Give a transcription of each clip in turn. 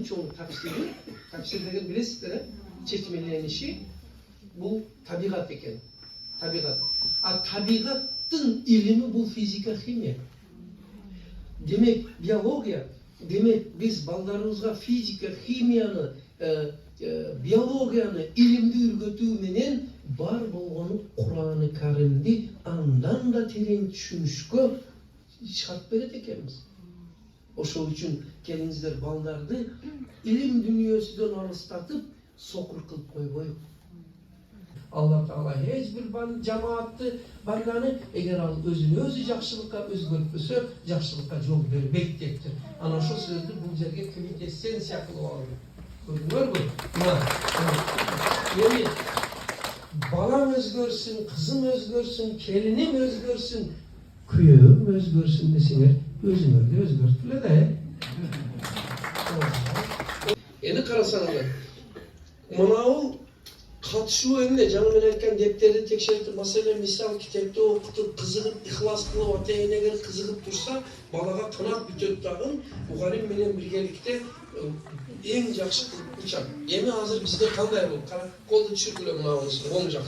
çoğu tafsir деген bilesizler, çeşitmelenişi bu tabiat eken. Tabiat. Tabiatın ilimi bu fizika, kimya. Demek biyologiya, demek biz ballarımızga fizika, kimyanı, biyologiyаны ilimdi ürgötүү menен бар болгону Kur'an-ı Kerim'di andan da tereң түшүнүшкө şart берет экенбиz. Oşo üçün kelinizler baldardı ilim dünyasından alıstatıp sokur kılıp koyboyuk. Allah Taala hiç bir cemaatty bandany eger al özünü özü jakşılıkka özgörtpösö jakşılıkka jol berбейт депtir. Ana şu sözdü bu жерге kvintessensiya kılıp aldı. Gördüңөр mü? Yani balam özgörsün, kızım özgörsün, kelinim özgörsün, kuyum özgörsün deseler özüngörde özgörtpüle de. Endi karasanızlar. Manavu katışуу эмне жаңы мен айткан дептерди текшерип, маселен мисал китепти окутуп, кызыгып, ихлас кылып, ата-энеге кызыгып турса, балага канат бүтөт дагы, мугалим менен биргеликте эң жакшы кылып учат. Эми азыр бизде кандай болуп, кара колду түшүргүлө мынабысын, оң жак.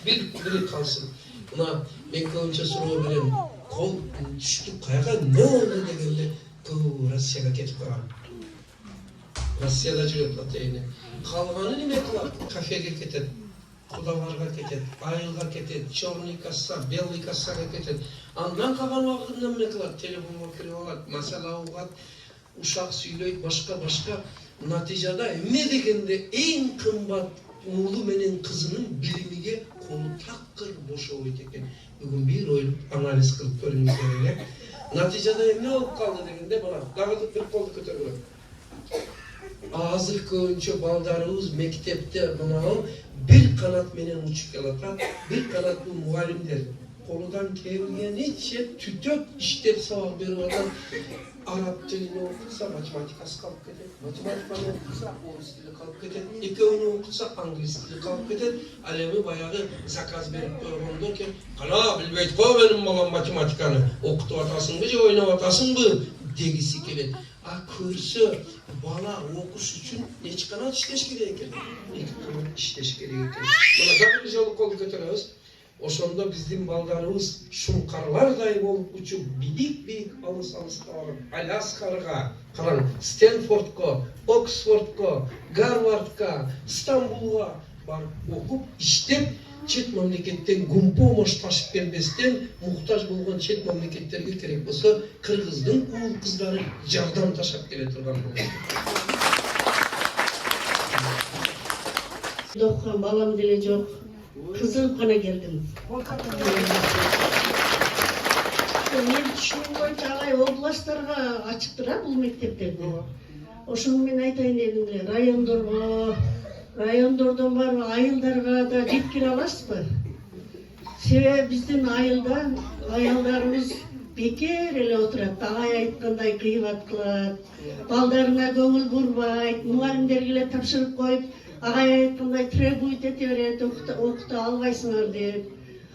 Бiri калсын. Мына мен көбүнчө суроо берем. Кол түштүк каяка не болду дегенде, көп Россияга кетип калган. Россияда жүрөт ата-эне. Kalganı nime kılar? Kafeye ketet, kudalarga ketet, ayılga ketet, çorni kassa, belli kassaga ketet. Andan kalan vakitinde ne kılar? Telefonla kirip alat, masala uğat, uşak söyleyip başka. Neticede emme degende en kımbat oğlu menen kızının bilimige kolu takkır boşa oyut eken. Bugün bir oylup analiz kılıp görünüz gerek. Neticede emme olup kaldı degende bana. Dağıtıp bir koldu kötürülür. Azır koyunca baldarımız mektepte bunu bir kanat menen uçup gelata, bir kanat bu muallimler koludan tevilgen hiç tütök işler sabah bir oradan Arap dilini okutsa matematikası kalıp gider, matematikani okutsa Oğuz dili kalıp gider, ekevini okutsa Anglis dili kalıp gider, alemi bayağı zakaz verip koyduğundan kana bilbeyt koy benim babam matematikani okutup atasın mı, oynap atasın mı degisi gelir. Körse bala okuş üçün neçe kanat işleş gerek eкен. İki kanat işleş gerek eкен. Buna da bir jolu kolu götürüyoruz. Oşonda bizim baldarımız şunkarlarday olup uçup bidik alыс kalan. Alaska'ga, kalan Stanford'ga, Oxford'ga, Harvard'ga, İstanbul'a barıp okup iştep çet memleketten gumpo moş taşıp gelmesinden muhtaç bulgan çet memleketlerge kerek bolsa Kırgızdın oğul kızları jardam taşap kele turgan bolot. Dokkan balam dile jok. Kızım kana geldim. Men түшүнүм боюнча агай областтарга ачыктыра бул мектептерди. Ошону мен айтайын дедим эле, райондордон барып айылдарга да жеткире аласызбы? Себеби биздин аялдарыбыз бекер эле отурат, агай айткандай кыйбат кылат, балдарына көңүл бурбайт, мугалимдерге эле тапшырып коюп, агай айткандай требует эте берет, окута албайсыңар деп.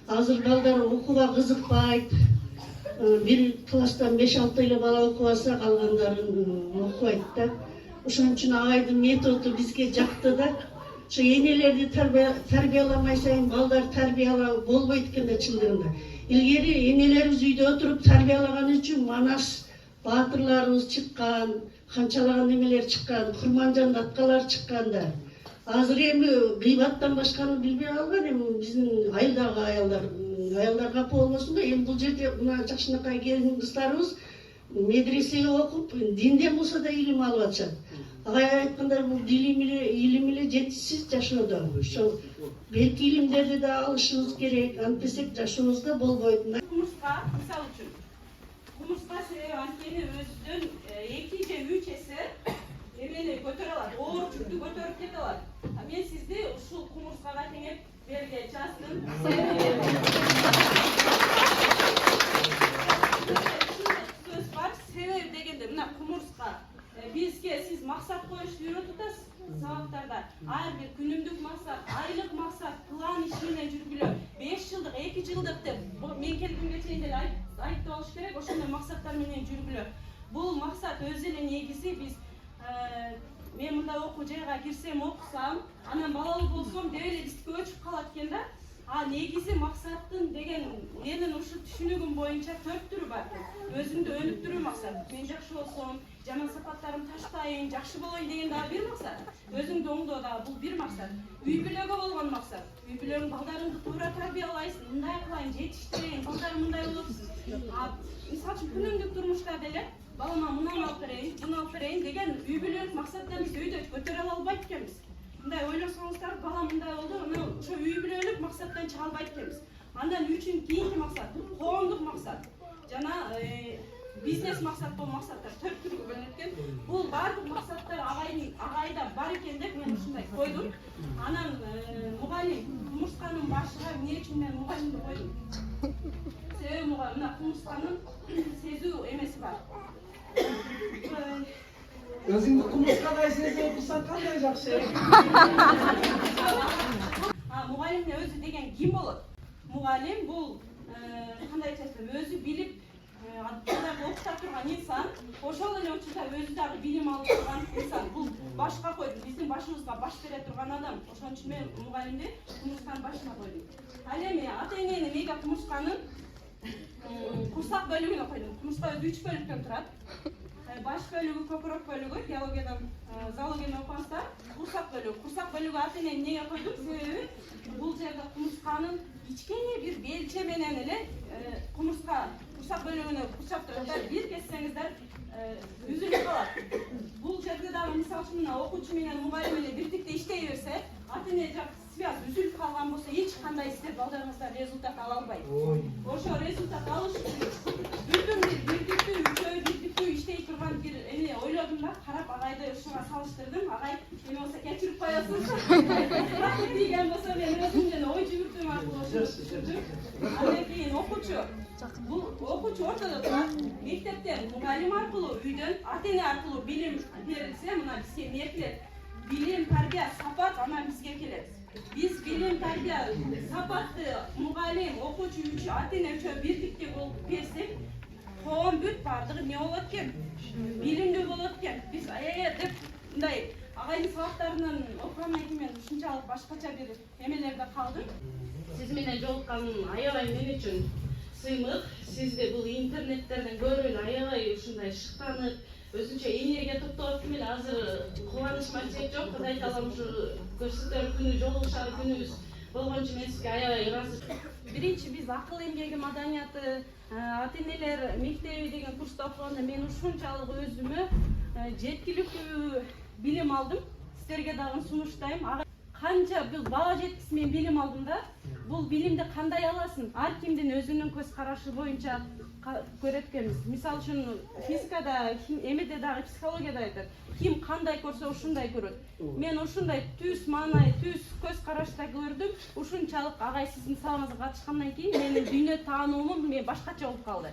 Азыр балдар окууга кызыкпайт. Bir klасстан 5-6 эле бала окуп алса, калгандарын окубайт да. Ошон үчүн агайдын методу бизге жакты да. Şu enелерди тарбияламай сайын балдар тарбиялау болбойт экен да чындыгында. Илгери энелерибиз үйдө отуруп тарбиялаган үчүн манас баатырларыбыз чыккан, канчалаган немелер чыккан, Курманжан аткалар чыккан да. Азыр эми гыйбаттан башканы билбей калган эми биздин айылдагы аялдар капа болбосун да. Эми бул жерде мына жакшынакай келин кыздарыбыз медресеге окуп, динден болсо да илим алып атышат. Агай айткандай бул илим эле жетишсиз жашоодо. Ошо белки илимдерди да алышыбыз керек. Антесек жашообуз да болбойт. Кумурска, мисал үчүн. Кумурска себеби анткени өзүнүн 2 же 3 эсе эмени көтөрө алат, оор жүктү көтөрүп кете алат. Мен сизди ушул кумурскага теңеп берге чачтым. Сөз бар, себеби дегенде мына кумурска bizge siz maksat koyuştu үйрөтүп атасыз сабактарда. Ар бир күнүмдүк максат, айлык максат, план иш менен жүргүлө. 5 жылдык, 2 жылдык деп мен келгенге чейин деле айтып алыш керек. Ошондой максаттар менен жүргүлө. Бул максат өз эле негизи биз мен мындай окуу жайга кирсем окусам, анан балалуу болсом деп эле биздики өчүп калат экен да. Негизи максаттын деген менин ушу түшүнүгүм боюнча 4 түрү бар. Өзүңдү өнүктүрүү максат. Мен жакшы болсом, жаман сапаттарым таштайын, жакшы болоюн деген дагы бир максат. Өзүңдү оңдоо дагы бул бир максат. Үй бүлөгө болгон максат. Үй бүлөгүң балдарыңды туура тарбиялайсың, мындай кылайын, жетиштирейин, балдарым мындай болупсун. Мисалы үчүн күнүмдүк турмушта деле балама мунун алып берейин, буну алып берейин деген үй бүлөлүк максаттан биз үйдө көтөрө албайт экенбиз. Мындай ойлосоңуздар, бала мындай болду, анан ошо үй бүлөлүк максаттан чыга албайт экенбиз. Андан үчүн кийинки максат, коомдук максат жана бизнес максат болуп максаттар 4 түргө бөлүнөт экен. Бул баардык максаттар агайда бар экен деп мен ушундай койдум. Анан мугалим кумурсканын башыга эмне үчүн мен мугалимди койдум? Себеби мына кумурсканын сезүү эмеси бар. Өзүңдү кумурскадай сезип окусаң кандай жакшы. Мугалимдин өзү деген ким болот? Мугалим бул кандай айтсам, өзү билип балдарды окута турган инсан, ошол эле учурда өзү дагы билим алып турган инсан. Бул башка койдум, биздин башыбызга баш бере турган адам. Ошон үчүн мен мугалимди кумурсканын башына койдум. Ал эми ата-энени мейда кумурсканын курсак бөлүгүнө койдум. Кумурска өзү 3 бөлүктөн турат. Баш бөлүгү, көкүрөк бөлүгү, биологиядан, зоологиядан окуганда курсак бөлүгү. Курсак бөлүгү ата-энени эмнеге койдум? Себеби бул жерде кумурсканын кичкене бир белче менен эле курсак бөлүгүнө курчап турат. Бир кессеңиздер үзүлүп калат. Бул жерде дагы мисалы үчүн мына окуучу менен мугалим эле бирдикте иштей берсе, ата-эне жак связь үзүлүп калган болсо эч кандай издеп балдарыңыздар результат ала албайт. Ошо результат алыш үчүн бүткүл бирдиктүү, үчөө бирдиктүү иштей турган бир эне ойлодум да, карап агайды ушуга салыштырдым. Агай эме болсо кечирип коесуз. Рахмет деген болсо мен өзүмдөн ой жүгүртүүм аркылуу түшүндүм. Андан кийин окуучу. Бул окуучу ортодо турат. Мектептен мугалим аркылуу, үйдөн ата-эне аркылуу билим берилсе, мына бизге эмне келет? Билим, тарбия, сапат анан бизге келет. Биз билим, тарбия, сапатты мугалим, окуучу, ата-эне үчөө бирдикте болуп берсек, коом бүт баардыгы эмне болот экен? Билимдүү болот экен. Биз деп мындай агайдын сабактарынан окугандан кийин мен ушунчалык башкача бир эмелерде калдым. Сиз менен жолукканым аябай мен үчүн сыймык. Сизди бул интернеттерден көрүп аябай ушундай шыктанып, өзүнчө энергия топтоп эле азыр кубаныч маек жок. Кудай таалам ушу көрсөтөр күнү жолугушар күнүбүз болгон үчүн мен сизге аябай ыраазы. Биринчи биз акыл эмгеги маданияты, ата-энелер мектеби деген курста окуганда мен ушунчалык өзүмө жеткиликтүү билим алдым. Сиздерге дагы сунуштайм. Канча бул бала жеткис мен билим алдым да. Бул билимди кандай аласың? Ар кимдин өзүнүн көз карашы боюнча көрөт экенбиз. Мисалы үчүн физикада, эмеде дагы психологияда айтат. Ким кандай көрсө ушундай көрөт. Мен ушундай түз маанай, түз көз карашта көрдүм. Ушунчалык агай сиздин сабагыңызга катышкандан кийин менин дүйнө таануумум мен башкача болуп калды.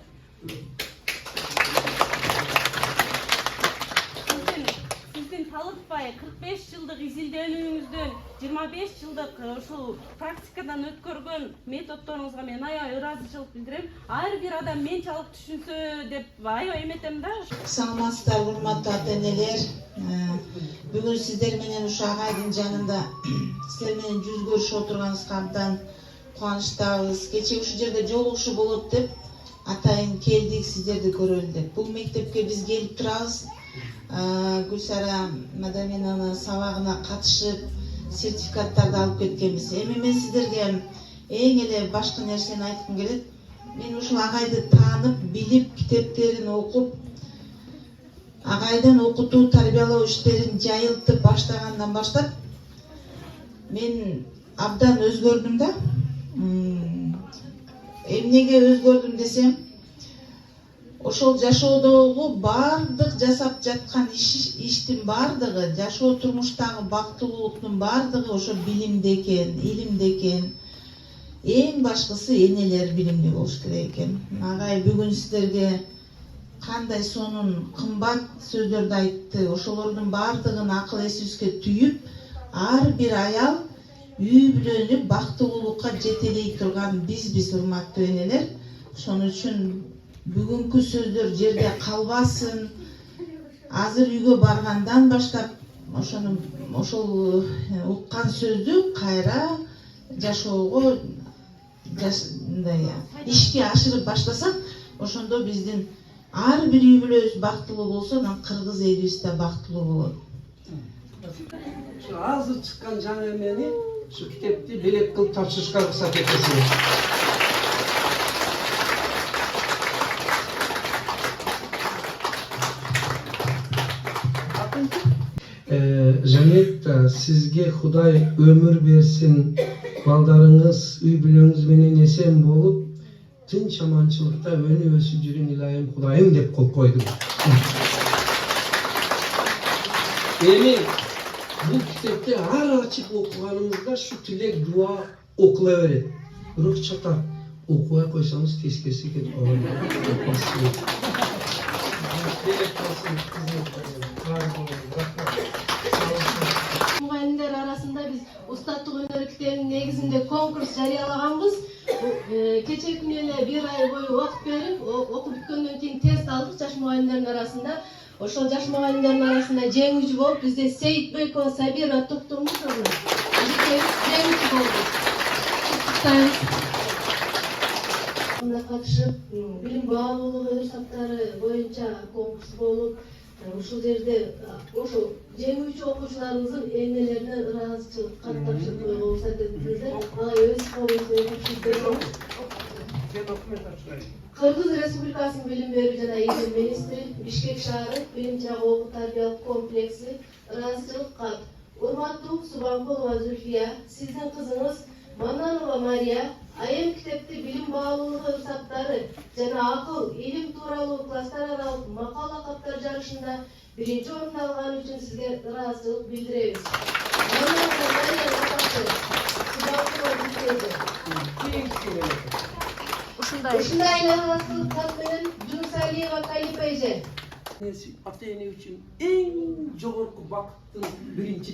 Сиздин талыкпай 45 жылдык изилдөөнүңүздөн 25 жылдык ушул практикадан өткөргөн методдоруңузга мен аябай ыраазычылык билдирем. Ар бир адам менчалык түшүнсө деп аябай эметем да. Саламатсыздар, урматтуу ата-энелер. Бүгүн сиздер менен ушу агайдын жанында сиздер менен жүз көрүшүп отурганыбызга абдан кубанычтабыз. Кечээ ушул жерде жолугушуу болот деп атайын келдик, сиздерди көрөлү деп. Бул мектепке биз келип турабыз. Гүлсара Мадаминанын сабагына катышып, сертификаттарды алып кеткенбиз. Эми мен сиздерге эң эле башкы нерсени айткым келет. Мен ушул агайды таанып, билип, китептерин окуп, агайдын окутуу, тарбиялоо иштерин жайылтып баштагандан баштап мен абдан өзгөрдүм да. Эмнеге өзгөрдүм десем, ошол жашоодогу баардык жасап жаткан иштин баардыгы, жашоо турмуштагы бактылуулуктун баардыгы ошо билимде экен, илимде экен. Эң башкысы энелер билимдүү болуш керек экен. Агай бүгүн сиздерге кандай сонун кымбат сөздөрдү айтты. Ошолордун баардыгын акыл эсибизге түйүп, ар бир аял үй бүлөнү бактылуулукка жетелей турган биз урматтуу энелер. Ошон үчүн бүгүнкү сөздөр жерде калбасын. азыр үйгө баргандан баштап ошол уккан сөздү кайра жашоого мындай ишке ашырып баштасак, ошондо биздин ар бир үй бүлөбүз бактылуу болсо, анан кыргыз элибиз да бактылуу болот. Şu azır çıkan can emeğini şu kitapta belek kılıp tavşırışka ruhsat etmesiniz. Janetta, sizge Huday ömür versin, baldarınız, üy bülöңүз менен esen bolup, tınç amançılıkta önü ösüp жүрүн ilayim Hudayım dep kol koydum. Emin, bu kitapta her açık okuganımızda şu tilek dua okula verir. Ruh çatar. Okuya koysanız tezkesi gelip alın. Muğayinler arasında biz Ustattıq Öneri kitabının negizinde konkurs jarıyalaganбыз. Keçe күнү эле bir ay boyu вакыт берип, окуп бүткөндөн кийин тест алдык жаш мугайиндердин арасында. Ошол жаш мугайиндердин арасында жеңүүчү болуп, бизде Сейит Бейкова Сабира Токтурмушовна жеңүүчү болду. Куттуктайбыз. Мына катышып, билим баалуулугу саптары боюнча конкурс болуп, ушул жерде ошо жеңүүчү окуучуларыбыздын эмнелерине ыраазычылык кат тапшырып коюуга уруксат этиңиздер. Ага өз колуңузда тапшырып Кыргыз Республикасынын билим берүү жана илим министри, Бишкек шаары билим жана окуу тарбиялык комплекси ыраазычылык кат. Урматтуу Субанкулова Зүлфия, сиздин кызыңыз Мананова Мария айым китепти билим баалуулугу ырсаттары жана акыл, илим тууралуу класстар аралык макала каттар жарышында биринчи орун алганы үчүн сизге ыраазычылык билдиребиз. Мананова Мария апасы, Субанкулова Зүлфия. Ушундай ыраазычылык кат менен Жунусалиева Калипа эже. Ата-ene için en жогорку бакыттын биринчи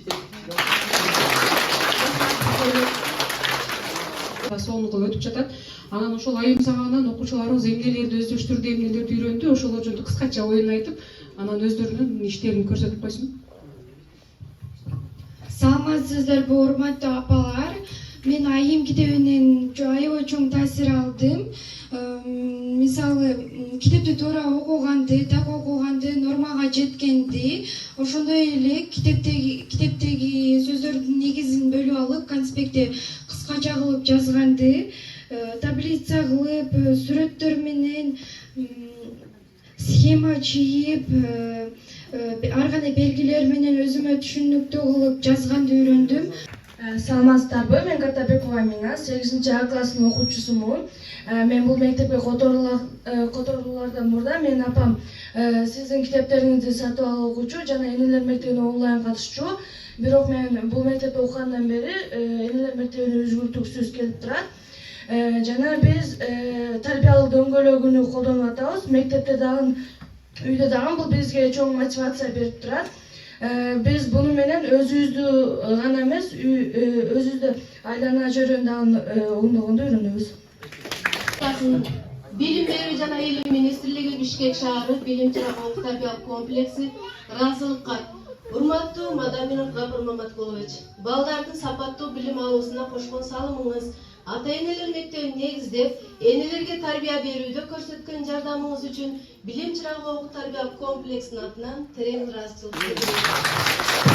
сонугу өтүп жатат. Анан ошол айым сагынан окуучуларыбыз эмнелерди өздөштүрдү, эмнелерди үйрөндү, ошолор жөнүндө кыскача оюн айтып, анан өздөрүнүн иштерин көрсөтүп койсун. Саламатсыздарбы, урматтуу апалар. Мен айым китебинен аябай чоң таасир алдым. Мисалы, китепти туура окуганды, так окуганды, нормага жеткенди, ошондой эле китептеги сөздөрдүн негизин бөлүп алып, конспектте кыскача кылып жазганды, таблица кылып, сүрөттөр менен схема чийип, ар кандай белгилер менен өзүмө түшүнүктүү кылып жазганды үйрөндүм. Саламатсыздарбы, мен Катабекова Амина, 8-А класстын окуучусумун. Мен бул мектепке которулуардан мурда менин апам сиздин китептериңизди сатып алып окуучу жана энелер мектебине онлайн катышчу. Бирок мен бул мектепте окугандан бери энелер мектебине үзгүлтүксүз келип турат. Жана биз тарбиялык дөңгөлөгүнү колдонуп атабыз. Мектепте дагы, үйдө дагы бул бизге чоң мотивация берип турат. Biz bunu menen özüzdü gana emес, özüzdü aylana jөрөндө оңдогонду үйрөнөбүз. Bilim Berүү жана Илим Министрлиги Бишкек шаары билим жана окуу тарбиялык комплекси ыраазычылык кат. Урматтуу Мадаминов Гапыр Маматкулович, балдардын сапаттуу билим алуусуна кошкон салымыңыз, ата-энелер мектебин негиздеп, энелерге тарбия берүүдө көрсөткөн жардамыңыз үчүн билим чырагы окуу тарбиялык комплексинин атынан терең ыраазычылык билдиребиз.